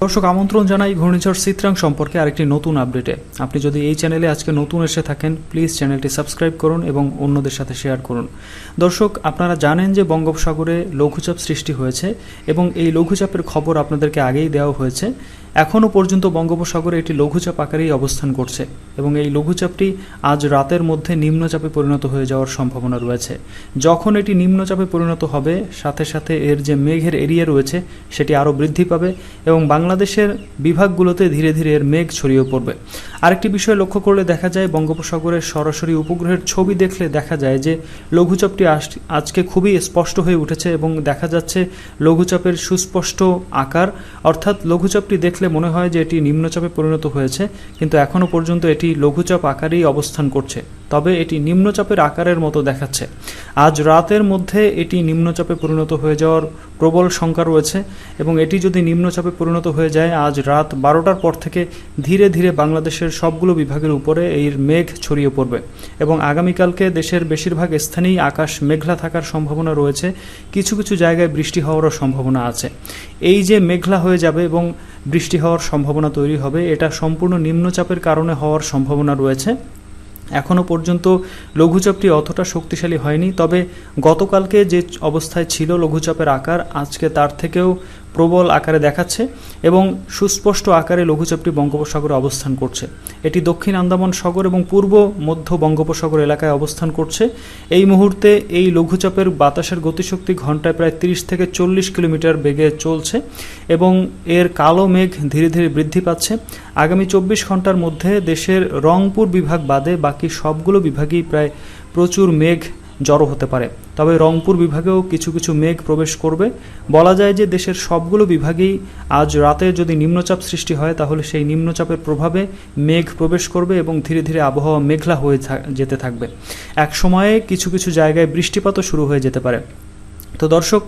দর্শক আমন্ত্রণ জানাই ঘূর্ণিঝড় চিত্রাং সম্পর্কে আরেকটি নতুন আপডেটে। আপনি যদি এই চ্যানেলে আজকে নতুন এসে থাকেন প্লিজ চ্যানেলটি সাবস্ক্রাইব করুন এবং অন্যদের সাথে শেয়ার করুন। দর্শক আপনারা জানেন যে বঙ্গোপসাগরে লঘুচাপ সৃষ্টি হয়েছে এবং এই লঘুচাপের খবর আপনাদেরকে আগেই দেওয়া হয়েছে। এখনও পর্যন্ত বঙ্গোপসাগরে এটি লঘুচাপ আকারেই অবস্থান করছে এবং এই লঘুচাপটি আজ রাতের মধ্যে নিম্নচাপে পরিণত হয়ে যাওয়ার সম্ভাবনা রয়েছে। যখন এটি নিম্নচাপে পরিণত হবে সাথে সাথে এর যে মেঘের এরিয়া রয়েছে সেটি আরও বৃদ্ধি পাবে এবং বাংলাদেশের বিভাগগুলোতে ধীরে ধীরে এর মেঘ ছড়িয়ে পড়বে। আরেকটি বিষয় লক্ষ্য করলে দেখা যায় বঙ্গোপসাগরের সরাসরি উপগ্রহের ছবি দেখলে দেখা যায় যে লঘুচাপটি আজকে খুবই স্পষ্ট হয়ে উঠেছে এবং দেখা যাচ্ছে লঘুচাপের সুস্পষ্ট আকার, অর্থাৎ লঘুচাপটি দেখলে মনে হয় যে এটি নিম্নচাপে পরিণত হয়েছে, কিন্তু এখনও পর্যন্ত এটি লঘুচাপ আকারেই অবস্থান করছে, তবে এটি নিম্নচাপের আকারের মতো দেখাচ্ছে। আজ রাতের মধ্যে এটি নিম্নচাপে পরিণত হয়ে যাওয়ার প্রবল শঙ্কা রয়েছে এবং এটি যদি নিম্নচাপে পরিণত হয়ে যায় আজ রাত 12টার পর থেকে ধীরে ধীরে বাংলাদেশের সবগুলো বিভাগের উপরে এই মেঘ ছড়িয়ে পড়বে এবং আগামীকালকে দেশের বেশিরভাগ স্থানেই আকাশ মেঘলা থাকার সম্ভাবনা রয়েছে। কিছু কিছু জায়গায় বৃষ্টি হওয়ারও সম্ভাবনা আছে। এই যে মেঘলা হয়ে যাবে এবং বৃষ্টি হওয়ার সম্ভাবনা তৈরি হবে, এটা সম্পূর্ণ নিম্নচাপের কারণে হওয়ার সম্ভাবনা রয়েছে। এখনও পর্যন্ত লঘুচাপটি অতটা শক্তিশালী হয়নি, তবে গতকালকে যে অবস্থায় ছিল লঘুচাপের আকার আজকে তার থেকেও প্রবল আকারে দেখাচ্ছে এবং সুস্পষ্ট আকারে লঘুচাপটি বঙ্গোপসাগরে অবস্থান করছে। এটি দক্ষিণ আন্দামান সাগর এবং পূর্ব মধ্য বঙ্গোপসাগর এলাকায় অবস্থান করছে। এই মুহূর্তে এই লঘুচাপের বাতাসের গতিশক্তি ঘন্টায় প্রায় 30 থেকে 40 কিলোমিটার বেগে চলছে এবং এর কালো মেঘ ধীরে ধীরে বৃদ্ধি পাচ্ছে। আগামী 24 ঘন্টার মধ্যে দেশের রংপুর বিভাগ বাদে বাকি সবগুলো বিভাগেই প্রায় প্রচুর মেঘ জড়ো হতে পারে, তবে রংপুর বিভাগেও কিছু কিছু মেঘ প্রবেশ করবে। বলা যায় যে দেশের সবগুলো বিভাগেই আজ রাতে যদি নিম্নচাপ সৃষ্টি হয় তাহলে সেই নিম্নচাপের প্রভাবে মেঘ প্রবেশ করবে এবং ধীরে ধীরে আবহাওয়া মেঘলা হয়ে যেতে থাকবে। এক সময়ে কিছু কিছু জায়গায় বৃষ্টিপাতও শুরু হয়ে যেতে পারে। তো দর্শক,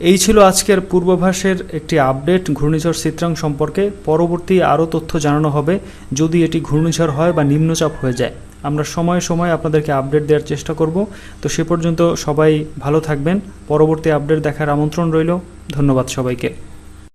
এই ছিল আজকের পূর্বাভাসের একটি আপডেট ঘূর্ণিঝড় চিত্রাং সম্পর্কে। পরবর্তী আরও তথ্য জানানো হবে যদি এটি ঘূর্ণিঝড় হয় বা নিম্নচাপ হয়ে যায়। আমরা সময়ে সময়ে আপনাদেরকে আপডেট দেওয়ার চেষ্টা করব। তো সে পর্যন্ত সবাই ভালো থাকবেন। পরবর্তী আপডেট দেখার আমন্ত্রণ রইল। ধন্যবাদ সবাইকে।